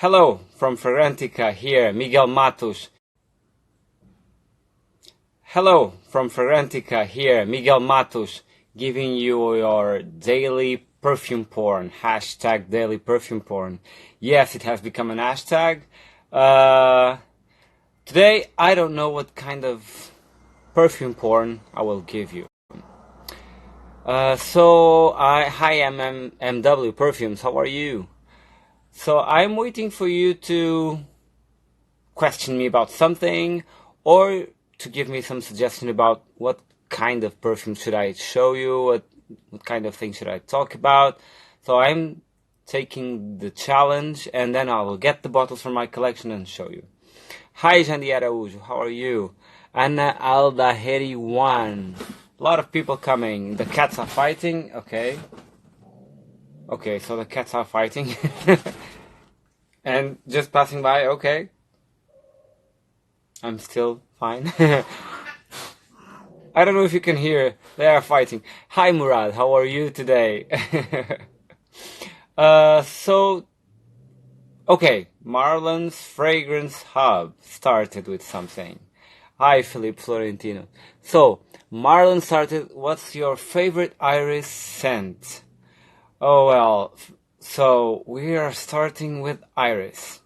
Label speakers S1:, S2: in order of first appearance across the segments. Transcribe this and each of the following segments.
S1: Hello from Fragrantica here, Miguel Matos. Hello from Fragrantica here, Miguel Matos, giving you your daily perfume porn. Hashtag daily perfume porn. Yes, it has become an hashtag. Today, I don't know what kind of perfume porn I will give you. Hi MW Perfumes, how are you? So I'm waiting for you to question me about something or to give me some suggestion about what kind of perfume should I show you, what kind of thing should I talk about. So I'm taking the challenge and then I will get the bottles from my collection and show you. Hi Jandy Araújo, how are you? Ana Aldaheri 1. A lot of people coming. The cats are fighting, okay. Okay, so the cats are fighting. And just passing by, okay. I'm still fine. I don't know if you can hear. They are fighting. Hi Murad, how are you today? Okay, Marlon's Fragrance Hub started with something. Hi Philippe Florentino. So, Marlon started, what's your favorite iris scent? Oh well, so we are starting with iris.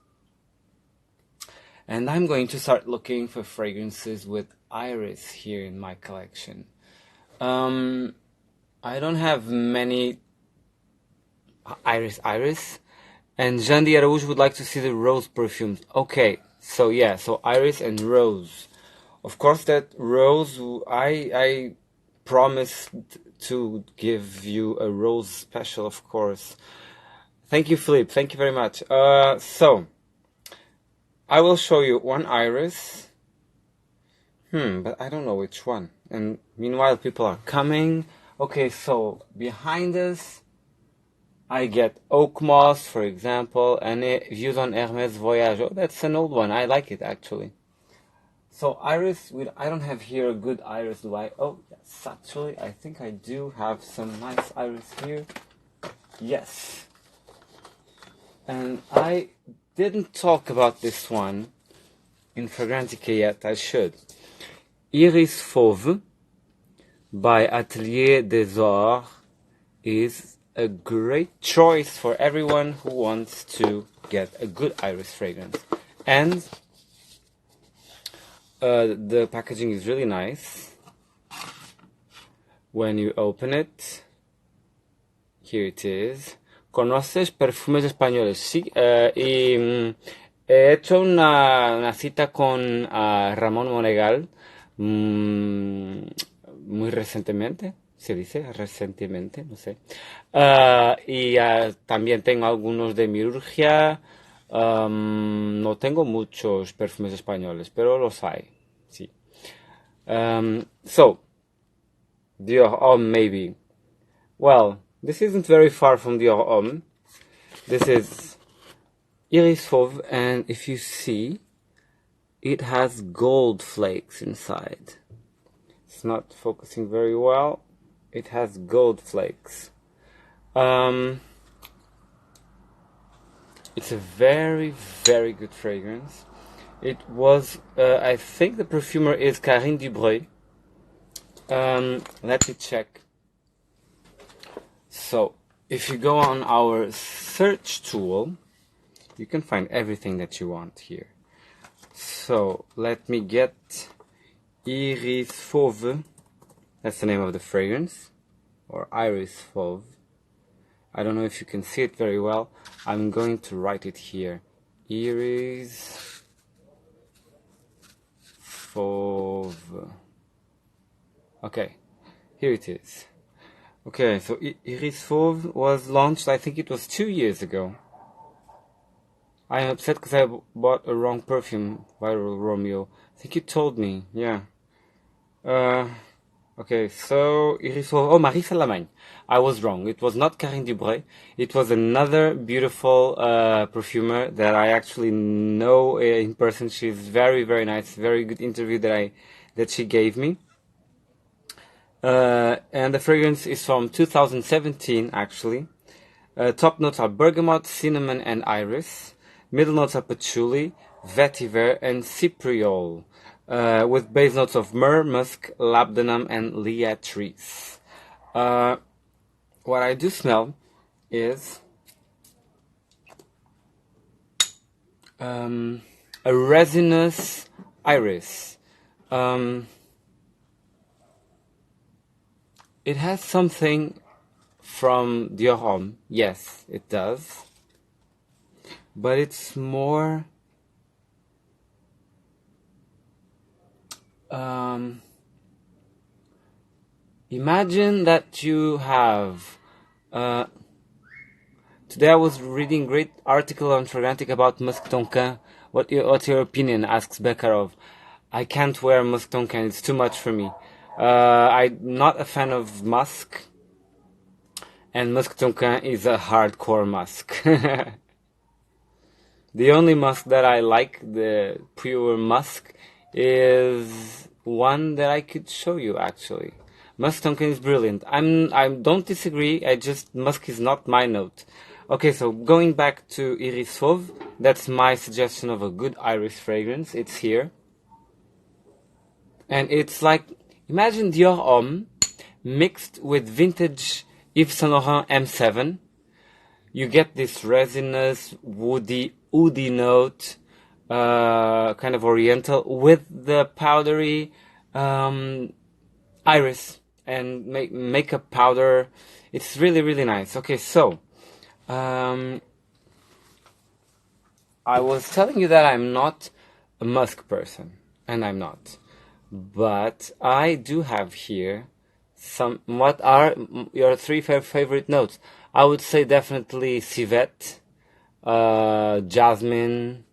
S1: And I'm going to start looking for fragrances with iris here in my collection. I don't have many iris. And Jandy Araújo would like to see the rose perfumes. Okay, so yeah, so iris and rose. Of course, that rose, I promised to give you a rose special, of course. Thank you, Philippe. Thank you very much. So, I will show you one iris. But I don't know which one. And meanwhile, people are coming. Okay, so behind us, I get Oak Moss, for example, and Views on Hermès Voyage. Oh, that's an old one. I like it, actually. So iris, I don't have here a good iris, do I? Oh, yes, actually, I think I do have some nice iris here. Yes. And I didn't talk about this one in Fragrantica yet, I should. Iris Fauve by Atelier des Ors is a great choice for everyone who wants to get a good iris fragrance. And the packaging is really nice. When you open it, here it is. ¿Conoces perfumes españoles? Sí, y he hecho una cita con Ramón Monegal muy recientemente, se dice recientemente, no sé. Y también tengo algunos de Mirurgia. No tengo muchos perfumes españoles, pero los hay, sí. So, Dior Homme, maybe. Well, this isn't very far from Dior Homme. This is Iris Fauve, and if you see, it has gold flakes inside. It's not focusing very well. It has gold flakes. It's a very, very good fragrance. It was, I think the perfumer is Karine Dubreuil. Let me check. So, if you go on our search tool, you can find everything that you want here. So, let me get Iris Fauve. That's the name of the fragrance. Or Iris Fauve. I don't know if you can see it very well. I'm going to write it here. Iris Fauve. Okay, here it is. Okay, so Iris Fauve was launched, I think it was 2 years ago. I am upset because I bought a wrong perfume, Viral Romeo. I think you told me, yeah. Okay, so Iris Fauve, oh, Marie Salamagne. I was wrong. It was not Karine Dubreuil. It was another beautiful perfumer that I actually know in person. She's very, very nice. Very good interview that she gave me. And the fragrance is from 2017, actually. Top notes are bergamot, cinnamon, and iris. Middle notes are patchouli, vetiver, and cypriol, with base notes of myrrh, musk, labdanum, and liatris. What I do smell is a resinous iris. It has something from Dior Homme. Yes, it does. But it's more imagine that you have today I was reading a great article on Fragrantica about Musk Tonkin. What's your opinion? Asks Bekharov. I can't wear Musk Tonkin, it's too much for me. I'm not a fan of musk, and Musk Tonkin is a hardcore musk. The only musk that I like, the pure musk, is one that I could show you actually. Musk Tonkin is brilliant. I don't disagree. Musk is not my note. Okay, so going back to Iris Fauve, that's my suggestion of a good iris fragrance. It's here, and it's like imagine Dior Homme mixed with vintage Yves Saint Laurent M7. You get this resinous, woody note, kind of oriental, with the powdery iris and makeup powder. It's really, really nice. Okay, so I was telling you that I'm not a musk person, and I'm not. But I do have here what are your three favorite notes? I would say definitely civet, jasmine,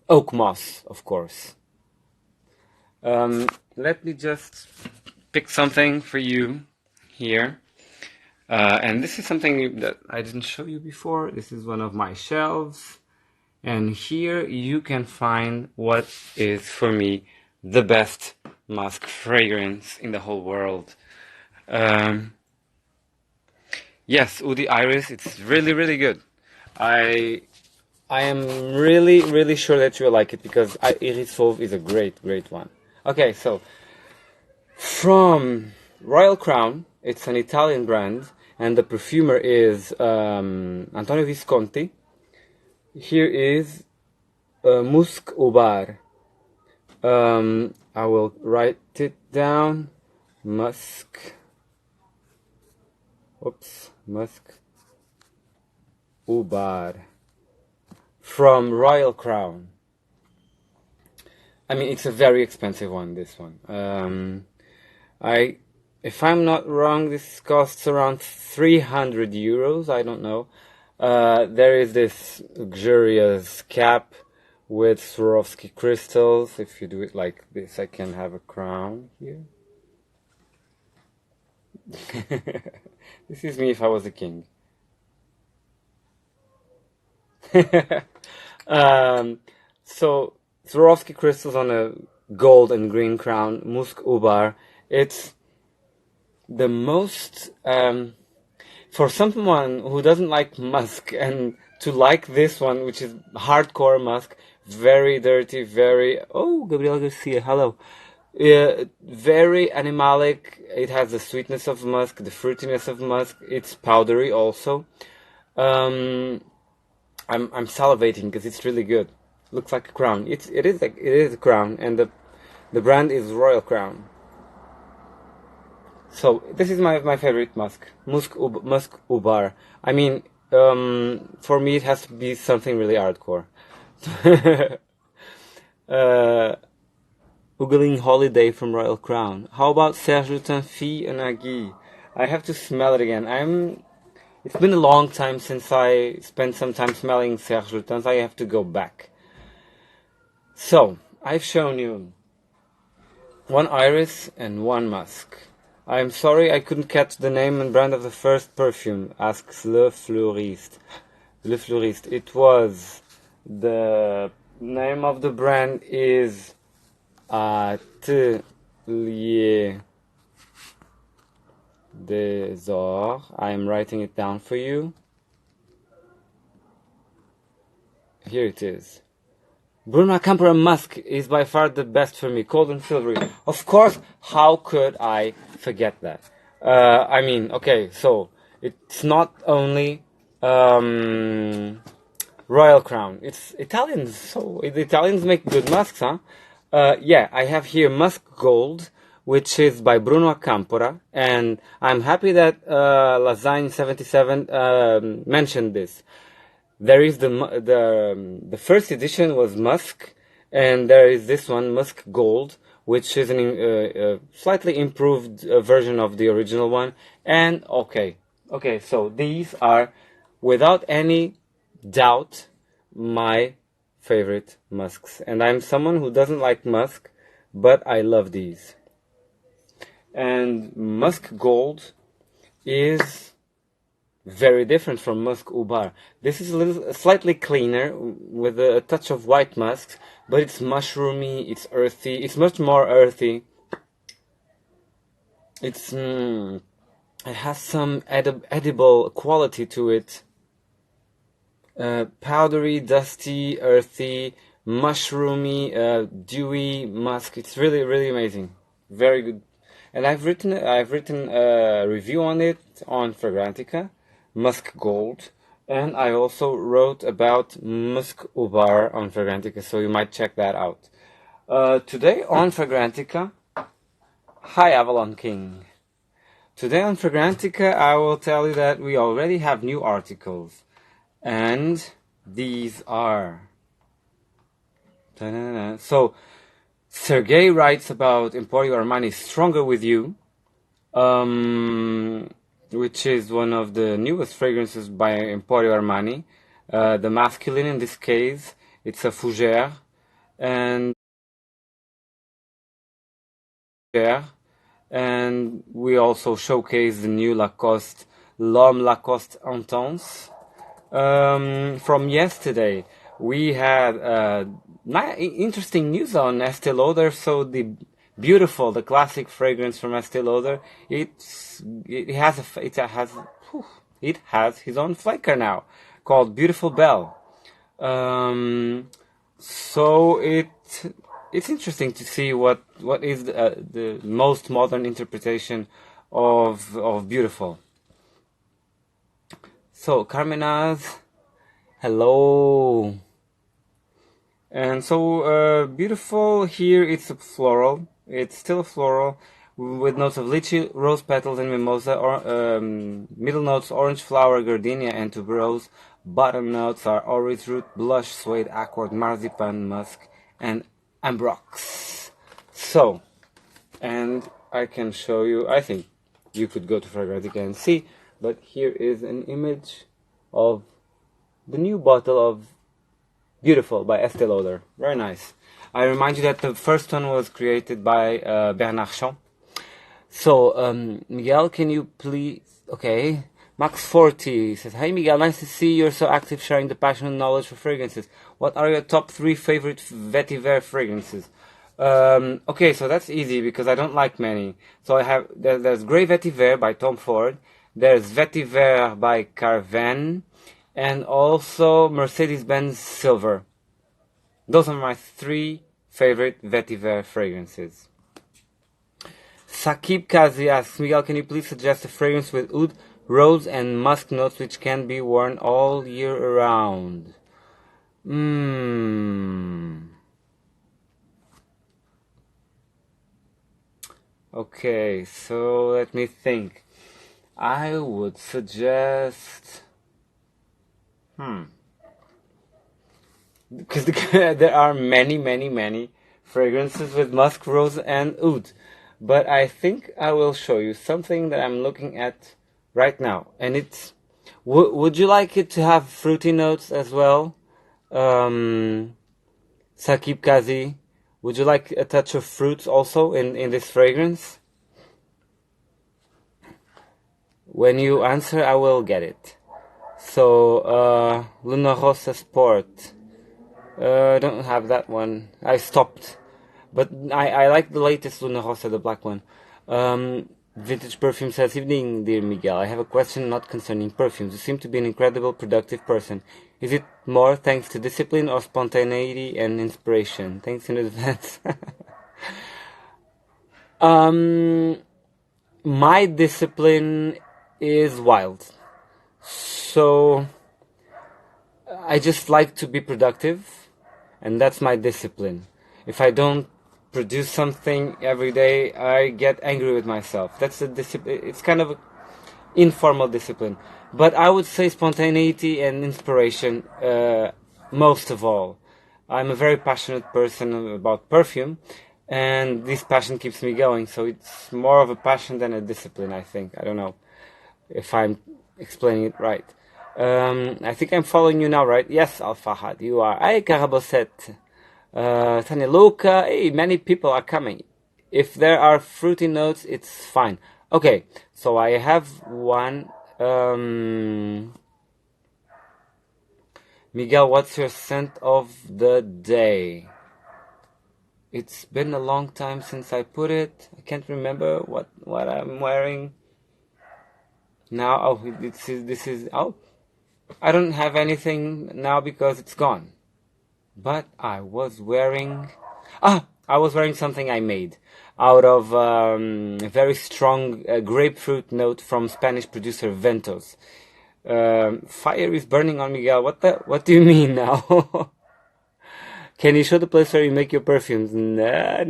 S1: oak moss, of course. Let me just pick something for you here. And this is something that I didn't show you before. This is one of my shelves. And here you can find what is, for me, the best musk fragrance in the whole world. Yes, Udi Iris, it's really, really good. I am really, really sure that you'll like it because Iris Fauve is a great, great one. Okay, so from Royal Crown, it's an Italian brand, and the perfumer is Antonio Visconti. Here is Musk Ubar. I will write it down. Musk Ubar from Royal Crown. I mean, it's a very expensive one, this one. If I'm not wrong, this costs around 300 euros, I don't know. There is this luxurious cap with Swarovski crystals. If you do it like this, I can have a crown here. This is me if I was a king. So Swarovski crystals on a gold and green crown, Musk Ubar. It's the most for someone who doesn't like musk and to like this one, which is hardcore musk, very dirty, very Gabriel Garcia, hello. Very animalic. It has the sweetness of musk, the fruitiness of musk. It's powdery also. I'm salivating because it's really good. Looks like a crown. It is a crown, and the brand is Royal Crown. So this is my favorite musk, Musk Ubar. I mean, for me it has to be something really hardcore. Oogling Holiday from Royal Crown. How about Serge Lutin Fille and Agui? I have to smell it again. It's been a long time since I spent some time smelling Serge Lutins. I have to go back. So, I've shown you one iris and one musk. I'm sorry I couldn't catch the name and brand of the first perfume, asks Le Fleuriste. Le Fleuriste. It was, the name of the brand is Atelier des Ors. I'm writing it down for you. Here it is. Bruno Campora Musk is by far the best for me, cold and silvery. Of course, how could I forget that? I mean, okay, so it's not only Royal Crown. It's Italians, so the Italians make good musks, huh? Yeah, I have here Musk Gold, which is by Bruno Campora, and I'm happy that Lasagne77 mentioned this. There is the first edition was Musk, and there is this one, Musk Gold, which is a slightly improved version of the original one. And okay, so these are, without any doubt, my favorite musks. And I'm someone who doesn't like musk, but I love these. And Musk Gold is very different from Musk Ubar. This is slightly cleaner with a touch of white musk, but it's mushroomy, it's earthy, it's much more earthy. It has some edible quality to it. Powdery, dusty, earthy, mushroomy, dewy musk. It's really, really amazing. Very good. And I've written a review on it on Fragrantica, Musk Gold, and I also wrote about Musk Ubar on Fragrantica, so you might check that out. Today on Fragrantica, hi Avalon King. Today on Fragrantica, I will tell you that we already have new articles, and these are. So, Sergey writes about Emporio Armani's Stronger With You, which is one of the newest fragrances by Emporio Armani. The masculine in this case, it's a Fougère, and we also showcase the new Lacoste, L'Homme Lacoste Intense. From yesterday, we had interesting news on Estee Lauder. So the classic fragrance from Estee Lauder, it has his own flaker now, called Beautiful Belle. So it's interesting to see what is the most modern interpretation of Beautiful. So Carmenaz, hello. And so Beautiful here, it's a floral. It's still a floral with notes of lychee, rose petals, and mimosa. Middle notes: orange flower, gardenia, and tuberose. Bottom notes are orris root, blush, suede, accord, marzipan, musk, and ambrox. So, and I can show you. I think you could go to Fragrantica and see. But here is an image of the new bottle of Beautiful by Estee Lauder. Very nice. I remind you that the first one was created by Bernard Champ. So, Miguel, can you please... Okay. Max40 says, "Hi Miguel, nice to see you're so active sharing the passion and knowledge for fragrances. What are your top 3 favorite vetiver fragrances?" Okay, so that's easy because I don't like many. So I have... There's Grey Vetiver by Tom Ford. There's Vetiver by Carven. And also Mercedes-Benz Silver. Those are my 3 favorite vetiver fragrances. Sakib Kazi asks, "Miguel, can you please suggest a fragrance with oud, rose, and musk notes which can be worn all year around?" Okay, so let me think. I would suggest... Because there are many fragrances with musk, rose, and oud. But I think I will show you something that I'm looking at right now. And it's... would you like it to have fruity notes as well? Sakib Kazi, would you like a touch of fruits also in this fragrance? When you answer, I will get it. So, Luna Rosa Sport. I don't have that one. I stopped. But I like the latest Luna Rosa, the black one. Vintage Perfume says, "Evening, dear Miguel. I have a question not concerning perfumes. You seem to be an incredible, productive person. Is it more thanks to discipline or spontaneity and inspiration? Thanks in advance." My discipline is wild. So I just like to be productive, and that's my discipline. If I don't produce something every day, I get angry with myself. That's a discipline. It's kind of an informal discipline. But I would say spontaneity and inspiration most of all. I'm a very passionate person about perfume, and this passion keeps me going. So it's more of a passion than a discipline, I think. I don't know if I'm explaining it right. I think I'm following you now, right? Yes, Al-Fahad, you are. Hey, Karaboset. Tanya Luca. Hey, many people are coming. If there are fruity notes, it's fine. Okay, so I have one. Miguel, what's your scent of the day? It's been a long time since I put it. I can't remember what I'm wearing now. Oh, this is oh, I don't have anything now because it's gone. But I was wearing something I made out of a very strong grapefruit note from Spanish producer Ventos. Fire is burning on Miguel. What do you mean now? Can you show the place where you make your perfumes? No,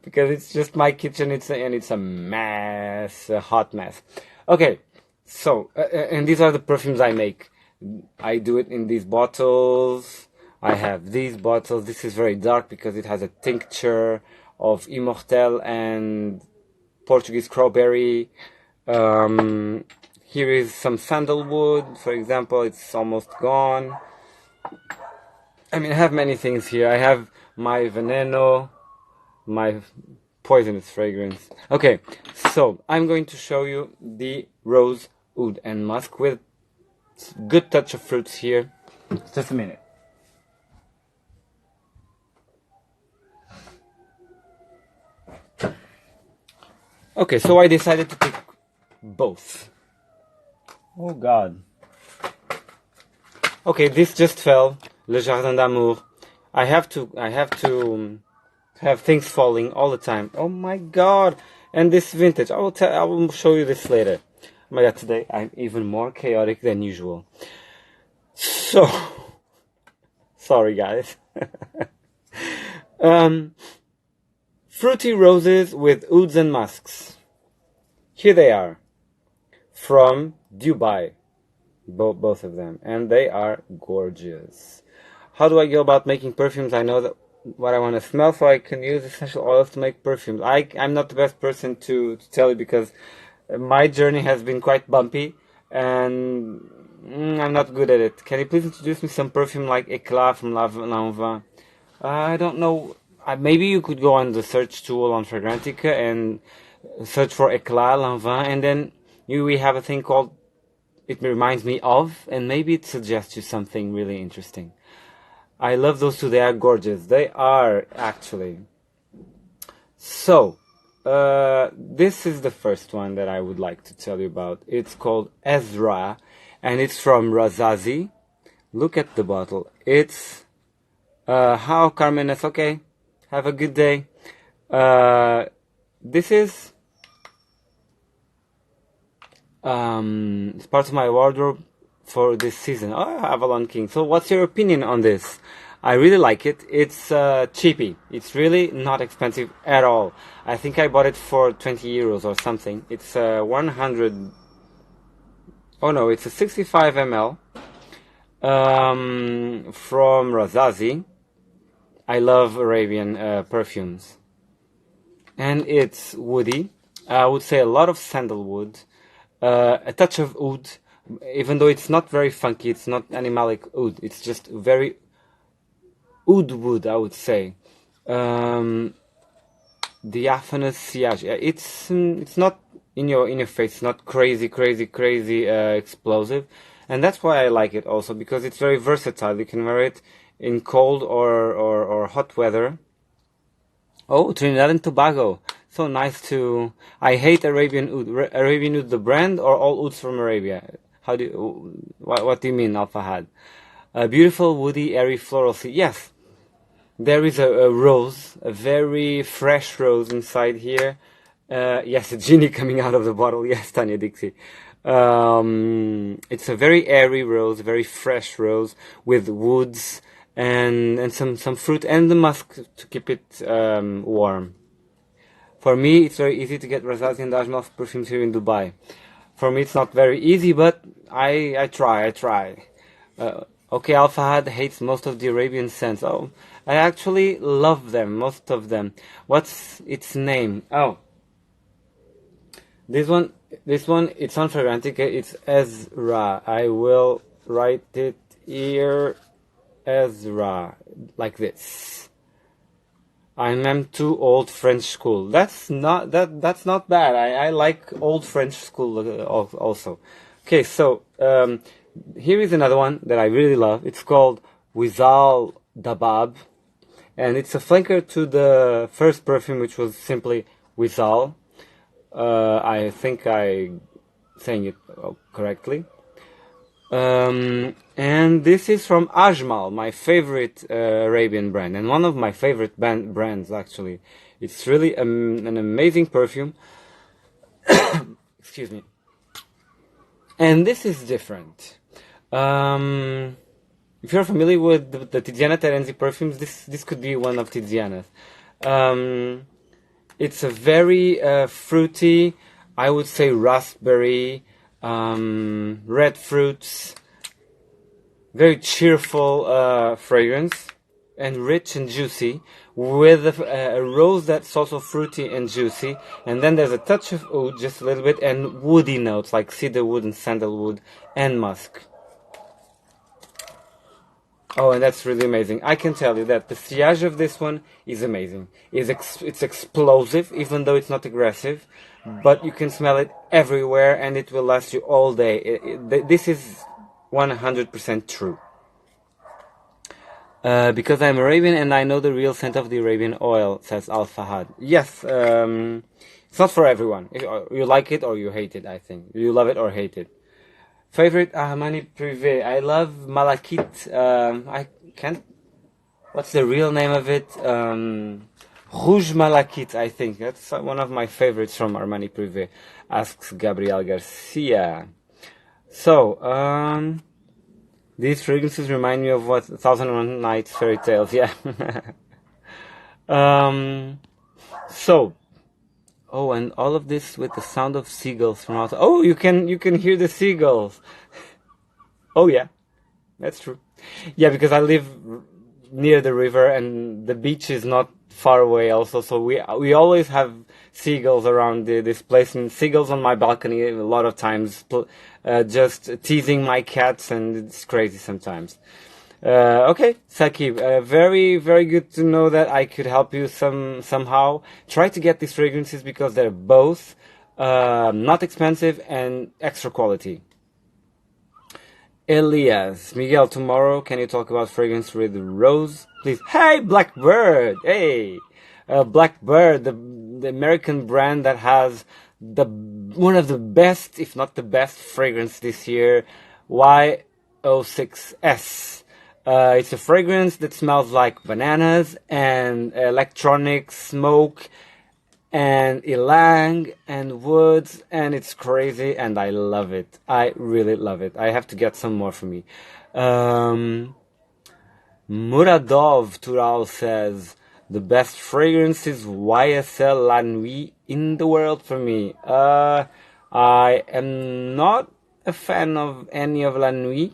S1: because it's just my kitchen. It's a mess, a hot mess. Okay, so and these are the perfumes I make. I do it in these bottles. I have these bottles. This is very dark because it has a tincture of Immortel and Portuguese crowberry. Here is some sandalwood, for example. It's almost gone. I mean, I have many things here. I have my veneno, my poisonous fragrance. Okay, so I'm going to show you the rose, oud, and musk with good touch of fruits here. Just a minute. Okay, so I decided to pick both. Oh God. Okay, this just fell. Le Jardin d'Amour. I have to have things falling all the time. Oh my God! And this vintage. I will show you this later. Oh my God! Today I'm even more chaotic than usual. So sorry, guys. Fruity roses with ouds and musks. Here they are, from Dubai. Both of them, and they are gorgeous. How do I go about making perfumes? I know that what I want to smell, so I can use essential oils to make perfumes. I'm not the best person to tell you because my journey has been quite bumpy, and I'm not good at it. Can you please introduce me some perfume like Eclat from Lanvin? I don't know. Maybe you could go on the search tool on Fragrantica and search for Eclat Lanvin, and then we have a thing called It Reminds Me Of, and maybe it suggests you something really interesting. I love those two. They are gorgeous. They are, actually. So, this is the first one that I would like to tell you about. It's called Ezra, and it's from Razazi. Look at the bottle. It's, how, Carmen? It's okay. Have a good day. This is, it's part of my wardrobe for this season. Oh, Avalon King. So what's your opinion on this? I really like it. It's cheapy. It's really not expensive at all. I think I bought it for 20 euros or something. It's 100. Oh no, it's a 65 ml from Razazi. I love Arabian perfumes. And it's woody. I would say a lot of sandalwood. A touch of oud, even though it's not very funky, it's not animalic oud, it's just very oud wood, I would say. Diaphanous sillage. It's not in your face, it's not crazy explosive, and that's why I like it also, because it's very versatile. You can wear it in cold or hot weather. Oh, Trinidad and Tobago. So nice to. I hate Arabian oud. Arabian oud, the brand, or all ouds from Arabia? How do you, what do you mean, Al Fahad? A beautiful, woody, airy floral seed. Yes, there is a rose, a very fresh rose inside here. Yes, a genie coming out of the bottle. Yes, Tanya Dixie. It's a very airy rose, very fresh rose with woods and some fruit and the musk to keep it warm. For me, it's very easy to get Razati and Dajmal perfumes here in Dubai. For me, it's not very easy, but I try. Okay, Al Fahad hates most of the Arabian scents. Oh, I actually love them, most of them. What's its name? Oh, this one, it's on Fragrantica. It's Ezra. I will write it here, Ezra, like this. I'm too old French school. That's not bad. I like old French school also. Okay, so here is another one that I really love. It's called Wizal Dabab, and it's a flanker to the first perfume, which was simply Wizal. I think I'm saying it correctly. And this is from Ajmal, my favorite Arabian brand, and one of my favorite brands actually. It's really an amazing perfume. Excuse me. And this is different. If you're familiar with the Tiziana Terenzi perfumes, this could be one of Tiziana's. It's a very fruity, I would say raspberry, red fruits, very cheerful fragrance, and rich and juicy, with a rose that's also fruity and juicy, and then there's a touch of oud, just a little bit, and woody notes like cedarwood and sandalwood and musk. Oh, and that's really amazing. I can tell you that the sillage of this one is amazing. It's explosive, even though it's not aggressive, but you can smell it everywhere, and it will last you all day. This is 100% true. Because I'm Arabian and I know the real scent of the Arabian oil, says Al Fahad. Yes, it's not for everyone. You like it or you hate it, I think. You love it or hate it. Favorite Armani Privé. I love Malakit. I can't. What's the real name of it? Rouge Malakit, I think. That's one of my favorites from Armani Privé. Asks Gabriel Garcia. So, these fragrances remind me of what? 1001 Nights Fairy Tales. Yeah. So. Oh, and all of this with the sound of seagulls from outside. Oh, you can hear the seagulls. Oh yeah, that's true. Yeah, because I live near the river and the beach is not far away also, so we always have seagulls around this place, and seagulls on my balcony a lot of times, just teasing my cats, and it's crazy sometimes. Okay, Sakib, very, very good to know that I could help you somehow. Try to get these fragrances because they're both not expensive and extra quality. Elias, Miguel, tomorrow can you talk about fragrance with rose, please? Hey, Blackbird! Hey, Blackbird, the American brand that has one of the best, if not the best, fragrance this year, Y06S. It's a fragrance that smells like bananas and electronic smoke and ylang and woods, and it's crazy, and I love it. I really love it. I have to get some more for me. Muradov Tural says, the best fragrance is YSL La Nuit in the world for me. I am not a fan of any of La Nuit.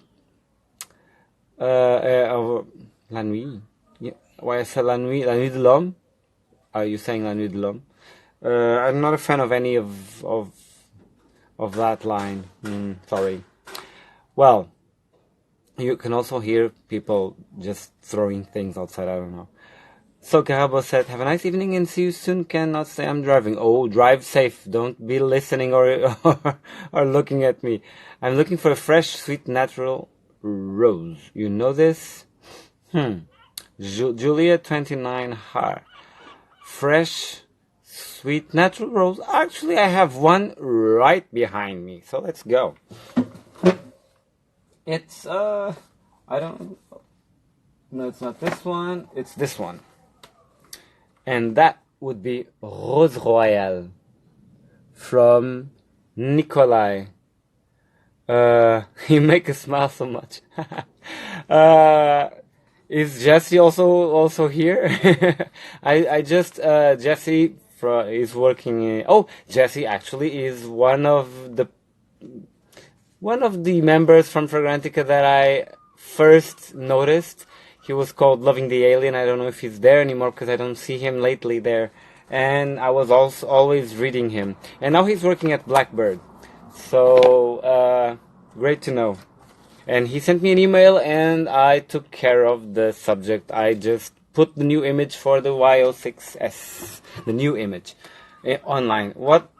S1: Of La Nuit. Yeah. YSL La Nuit de l'Homme. Are you saying La Nuit de l'Homme? I'm not a fan of any of that line. Sorry. Well, you can also hear people just throwing things outside. I don't know. So Carabo said, have a nice evening and see you soon. Cannot say I'm driving. Oh, drive safe. Don't be listening or looking at me. I'm looking for a fresh, sweet, natural rose. You know this? Julia 29 Har. Fresh, Sweet natural rose. Actually, I have one right behind me. So let's go. It's, I don't, no, it's not this one. It's this one. And that would be Rose Royale from Nikolai. You make us smile so much. Is Jesse also here? I just Jesse is working. Oh, Jesse actually is one of the members from Fragrantica that I first noticed. He was called Loving the Alien. I don't know if he's there anymore because I don't see him lately there. And I was also always reading him. And now he's working at Blackbird. So, great to know. And he sent me an email and I took care of the subject. I just put the new image for the YO6S. The new image. Online. What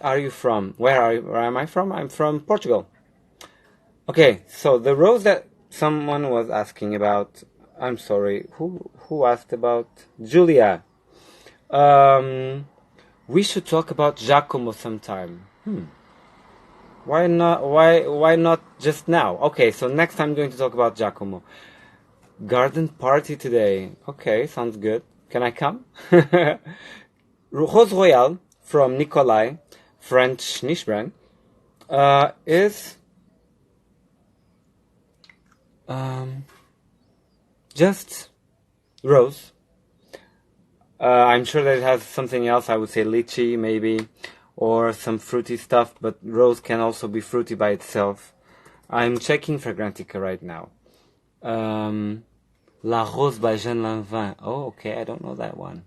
S1: are you from? Where am I from? I'm from Portugal. Okay, so the rose that someone was asking about, I'm sorry, who asked about? Julia. We should talk about Giacomo sometime. Why not just now? Okay, so next time I'm going to talk about Giacomo. Garden party today. Okay, sounds good. Can I come? Rose Royale from Nikolai, French niche brand, is just rose. I'm sure that it has something else. I would say lychee maybe, or some fruity stuff, but rose can also be fruity by itself. I'm checking Fragrantica right now. La Rose by Jean Lanvin. Oh, okay, I don't know that one.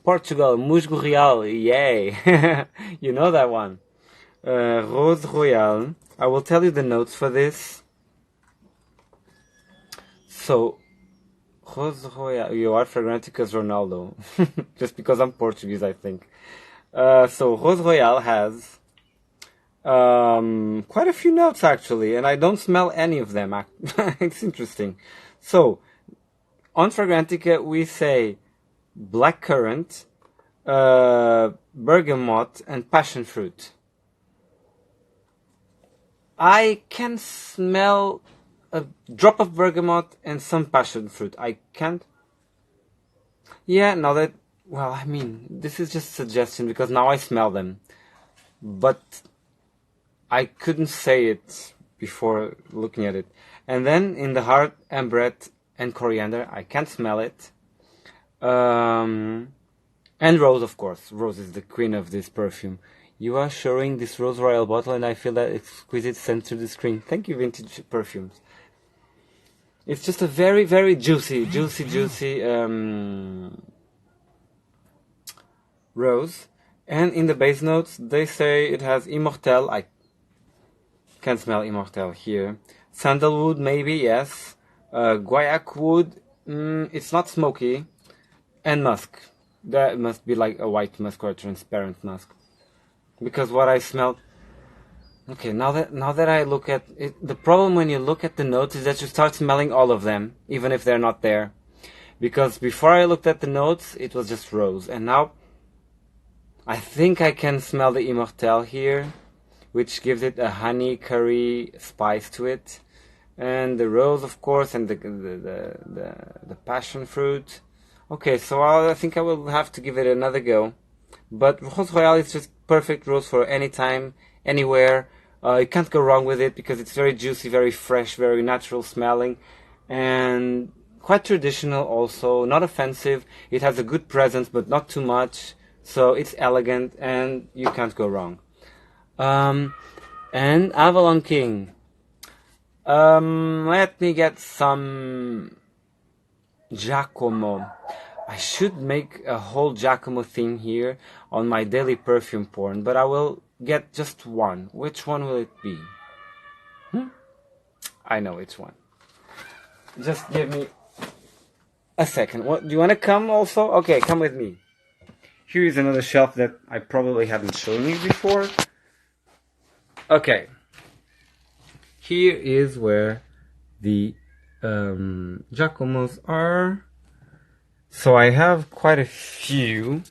S1: Portugal, Musgo Real, yay! You know that one. Rose Royale. I will tell you the notes for this. So, Rose Royale, you are Fragrantica's Ronaldo. Just because I'm Portuguese, I think. So, Rose Royale has quite a few notes, actually, and I don't smell any of them. It's interesting. So, on Fragrantica, we say blackcurrant, bergamot, and passion fruit. I can smell a drop of bergamot and some passion fruit. I can't. Yeah, now that, well, I mean, this is just a suggestion because now I smell them. But I couldn't say it before looking at it. And then in the heart, ambrette and coriander. I can't smell it. And rose, of course. Rose is the queen of this perfume. You are showing this Rose Royal bottle and I feel that exquisite scent through the screen. Thank you, Vintage Perfumes. It's just a very, very juicy rose. And in the base notes, they say it has immortelle. I can't smell immortelle here. Sandalwood, maybe, yes. Guaiac wood, it's not smoky. And musk. That must be like a white musk or a transparent musk. Because what I smelled... Okay, now that I look at it, the problem when you look at the notes is that you start smelling all of them, even if they're not there. Because before I looked at the notes, it was just rose. And now, I think I can smell the immortelle here, which gives it a honey curry spice to it. And the rose, of course, and the passion fruit. Okay, so I think I will have to give it another go. But Rose Royale is just perfect rose for any time, anywhere. You can't go wrong with it because it's very juicy, very fresh, very natural smelling, and quite traditional also, not offensive. It has a good presence, but not too much. So it's elegant and you can't go wrong. And Avalon King. Let me get some Giacomo. I should make a whole Giacomo theme here on my daily perfume porn, but I will get just one. Which one will it be? I know which one. Just give me a second. What, do you want to come also? Okay, come with me. Here is another shelf that I probably haven't shown you before. Okay. Here is where the Giacomos are. So I have quite a few.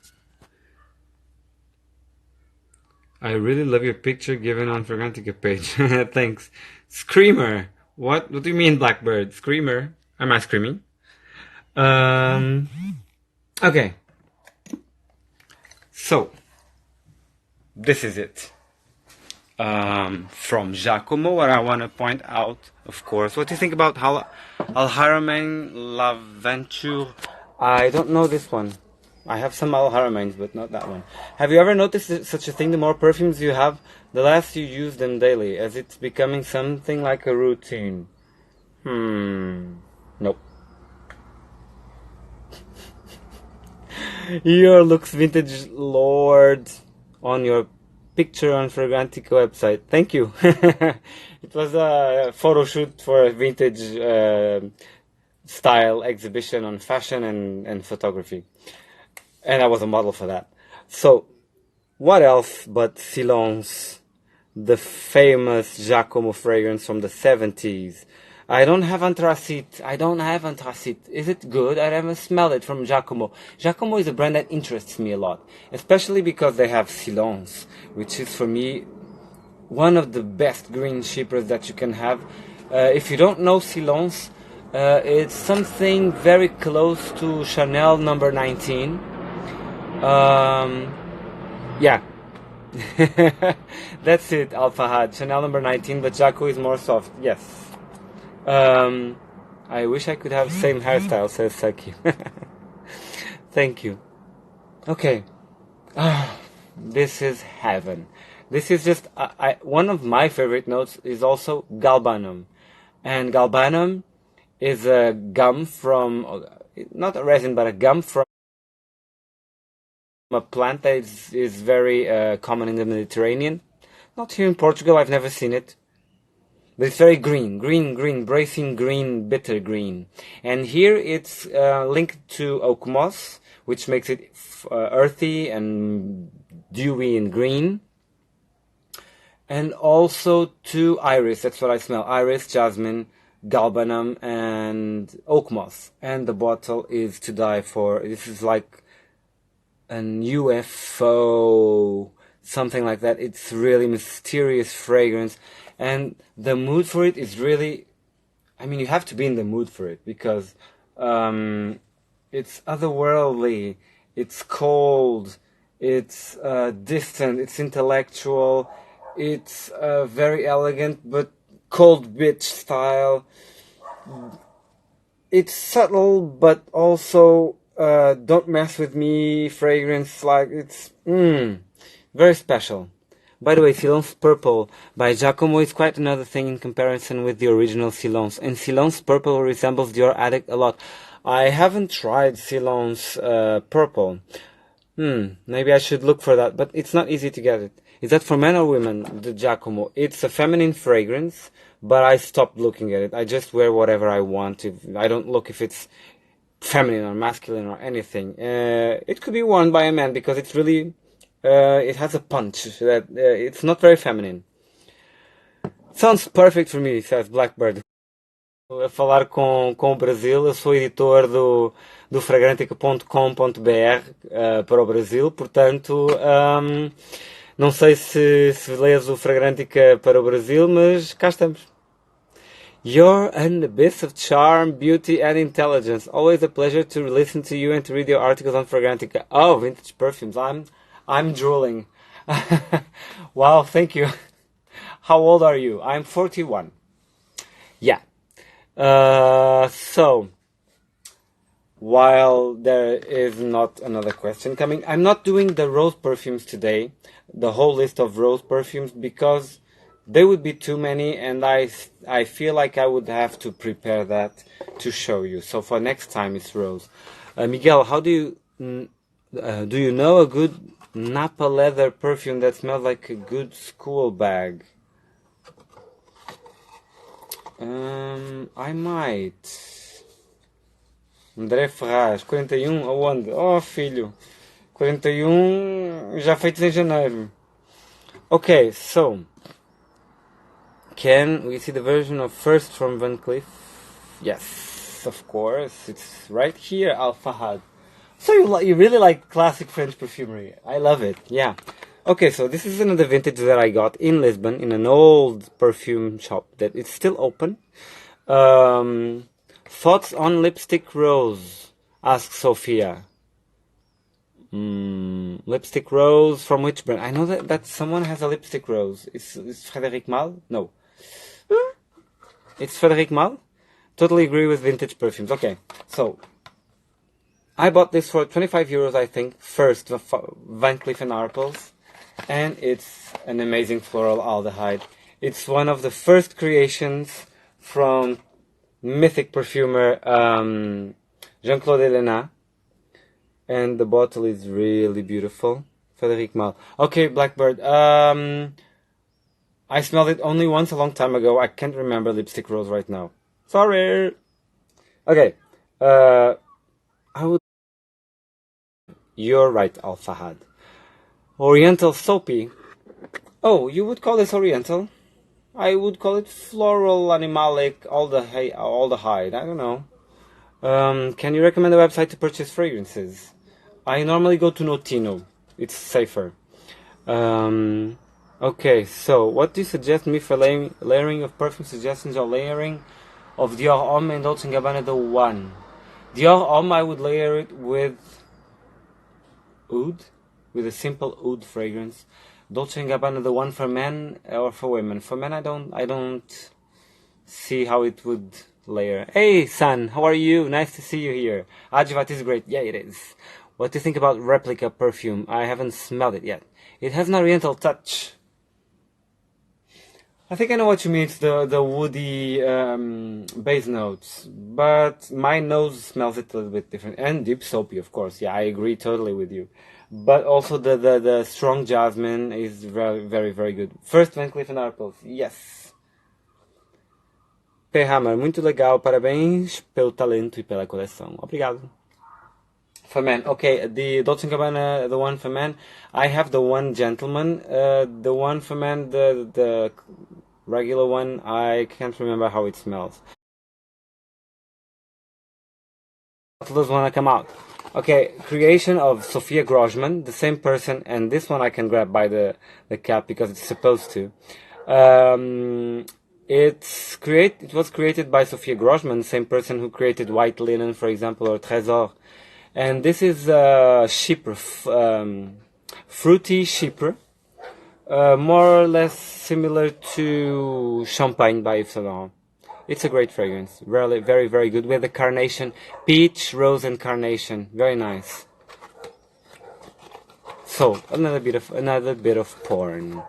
S1: I really love your picture given on Fragrantica page. Thanks. Screamer. What do you mean, Blackbird? Screamer? Am I screaming? Um. Okay. So this is it. From Giacomo, what I want to point out, of course. What do you think about Al Haramain L'Aventure? I don't know this one. I have some Al Haramains, but not that one. Have you ever noticed such a thing? The more perfumes you have, the less you use them daily, as it's becoming something like a routine. Nope. Your looks vintage lord on your picture on Fragrantica website. Thank you. It was a photo shoot for a vintage style exhibition on fashion and photography. And I was a model for that. So, what else but Silence, the famous Giacomo fragrance from the 70s? I don't have Anthracite. Is it good? I haven't smelled it from Giacomo. Giacomo is a brand that interests me a lot, especially because they have Silence, which is for me one of the best green shippers that you can have. If you don't know Silence, it's something very close to Chanel number 19. Yeah. That's it, Al-Fahad. Chanel number 19, but Jaco is more soft. Yes. I wish I could have the same hairstyle, says Saki. Thank you. Okay. This is heaven. This is just... one of my favorite notes is also Galbanum. And Galbanum is a gum from... Not a resin, but a gum from a plant that is very common in the Mediterranean. Not here in Portugal, I've never seen it. But it's very green, bracing green, bitter green. And here it's linked to oak moss, which makes it earthy and dewy and green. And also to iris, that's what I smell. Iris, jasmine, galbanum, and oak moss. And the bottle is to die for. This is like an UFO, something like that. It's really mysterious fragrance. And the mood for it is really, I mean, you have to be in the mood for it because it's otherworldly, it's cold, it's distant, it's intellectual, it's very elegant but cold bitch style. It's subtle but also don't mess with me fragrance, like it's very special. By the way, Silence Purple by Giacomo is quite another thing in comparison with the original Silence. And Silence Purple resembles Dior Addict a lot. I haven't tried Silence Purple. Maybe I should look for that, but it's not easy to get it. Is that for men or women, the Giacomo? It's a feminine fragrance, but I stopped looking at it. I just wear whatever I want. I don't look if it's feminine or masculine or anything. It could be worn by a man because it's really... it has a punch that it's not very feminine. Sounds perfect for me, says Blackbird. A falar com o Brasil, eu sou editor do fragrantica.com.br para o Brasil, portanto, não sei se lês o Fragrantica para o Brasil, mas cá estamos. You're an abyss of charm, beauty, and intelligence. Always a pleasure to listen to you and to read your articles on Fragrantica. Oh, vintage perfumes. I'm drooling. Wow, thank you. How old are you? I'm 41. Yeah. So, while there is not another question coming, I'm not doing the rose perfumes today, the whole list of rose perfumes, because there would be too many, and I feel like I would have to prepare that to show you. So for next time, it's rose. Miguel, how do you know a good Napa leather perfume that smells like a good school bag? I might. André Ferraz, 41, aonde? Oh, filho. 41 já feitos em janeiro. Okay, so can we see the version of First from Van Cleef? Yes, of course. It's right here, Al Fahad. So you really like classic French perfumery. I love it, yeah. Okay, so this is another vintage that I got in Lisbon in an old perfume shop that it's still open. Thoughts on lipstick rose? Asks Sophia. Lipstick rose from which brand? I know that someone has a lipstick rose. It's Frédéric Malle? No. It's Frédéric Malle? Totally agree with vintage perfumes. Okay, so I bought this for 25 euros, I think. First, Van Cleef & Arpels. And it's an amazing floral aldehyde. It's one of the first creations from mythic perfumer Jean-Claude Helena. And the bottle is really beautiful. Frédéric Malle. Okay, Blackbird. I smelled it only once a long time ago. I can't remember lipstick rose right now. Sorry. Okay. I would. You're right, Al Fahad. Oriental soapy. Oh, you would call this Oriental? I would call it floral, animalic, aldehyde. I don't know. Can you recommend a website to purchase fragrances? I normally go to Notino. It's safer. Okay, so what do you suggest me for layering of perfume suggestions or layering of Dior Homme and Dolce & Gabbana the One? Dior Homme, I would layer it with oud, with a simple oud fragrance. Dolce & Gabbana the One for men or for women? For men, I don't see how it would layer. Hey, San, how are you? Nice to see you here. Adjuvat is great. Yeah, it is. What do you think about replica perfume? I haven't smelled it yet. It has an oriental touch. I think I know what you mean. It's the woody base notes, but my nose smells it a little bit different. And deep soapy, of course. Yeah, I agree totally with you. But also the strong jasmine is very, very, very good. First, Van Cleef & Arpels. Yes. P. Hammer, muito legal. Parabéns pelo talento e pela coleção. Obrigado. For men, okay, the Dolce & Gabbana, the one for men. I have the one gentleman. The one for men, the regular one, I can't remember how it smells. Those wanna come out. Okay, creation of Sophia Grosjean, the same person, and this one I can grab by the cap because it's supposed to. It was created by Sophia Grosjean, the same person who created White Linen, for example, or Trésor. And this is Chypre, fruity Chypre, more or less similar to Champagne by Yves Saint Laurent. It's a great fragrance, really very, very good, with the carnation, peach, rose, and carnation. Very nice. So another bit of porn.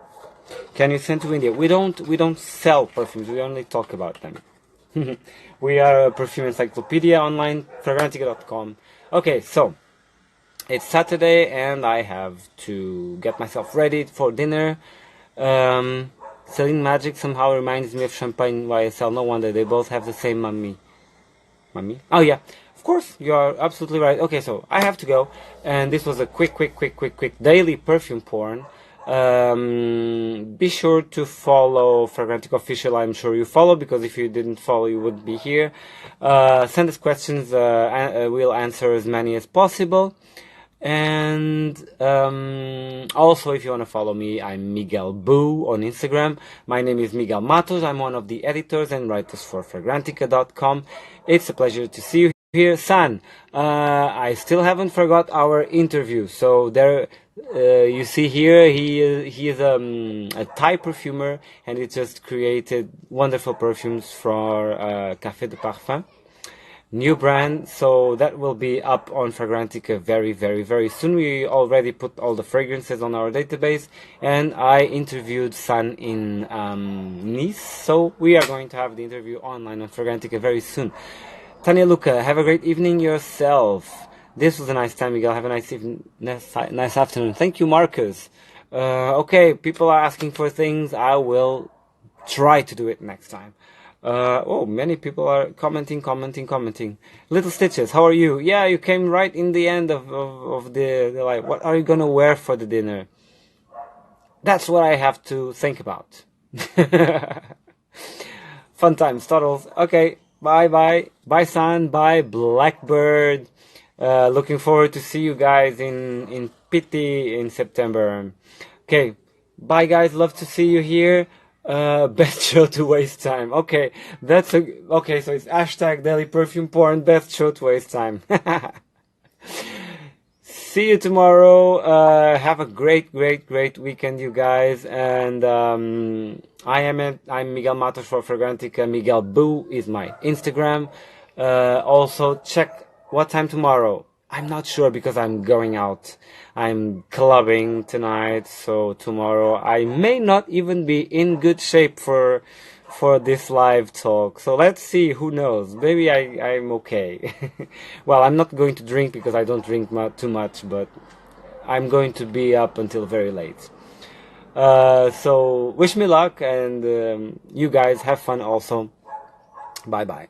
S1: Can you send to India? We don't sell perfumes. We only talk about them. We are a perfume encyclopedia online, Fragrantica.com. Okay, so it's Saturday and I have to get myself ready for dinner. Celine Magic somehow reminds me of Champagne YSL. No wonder, they both have the same mummy. Mummy? Oh yeah, of course, you are absolutely right. Okay, so I have to go, and this was a quick daily perfume porn. Be sure to follow Fragrantica Official. I'm sure you follow, because if you didn't follow, you wouldn't be here. Send us questions. We'll answer as many as possible. And also, if you want to follow me, I'm Miguel Boo on Instagram. My name is Miguel Matos. I'm one of the editors and writers for Fragrantica.com. It's a pleasure to see you here. San, I still haven't forgot our interview. So there, you see here, he is a Thai perfumer, and he just created wonderful perfumes for Café de Parfum. New brand, so that will be up on Fragrantica very, very, very soon. We already put all the fragrances on our database, and I interviewed San in Nice, so we are going to have the interview online on Fragrantica very soon. Tanya Luca, have a great evening yourself. This was a nice time, Miguel. Have a nice evening, nice afternoon. Thank you, Marcus. Okay, people are asking for things. I will try to do it next time. Many people are commenting. Little Stitches, how are you? Yeah, you came right in the end of the live. What are you gonna wear for the dinner? That's what I have to think about. Fun times, Toddles. Okay, bye, San, bye, Blackbird. Looking forward to see you guys in Pitti in September. Okay, bye guys. Love to see you here. Best show to waste time. Okay, okay. So it's hashtag daily perfume porn. Best show to waste time. See you tomorrow. Have a great weekend, you guys. And I'm Miguel Matos for Fragrantica. Miguel Boo is my Instagram. Also check what time tomorrow. I'm not sure because I'm going out. I'm clubbing tonight, so tomorrow I may not even be in good shape for this live talk. So let's see, who knows? Maybe I'm okay. Well, I'm not going to drink because I don't drink too much, but I'm going to be up until very late. So wish me luck, and you guys have fun also. Bye bye.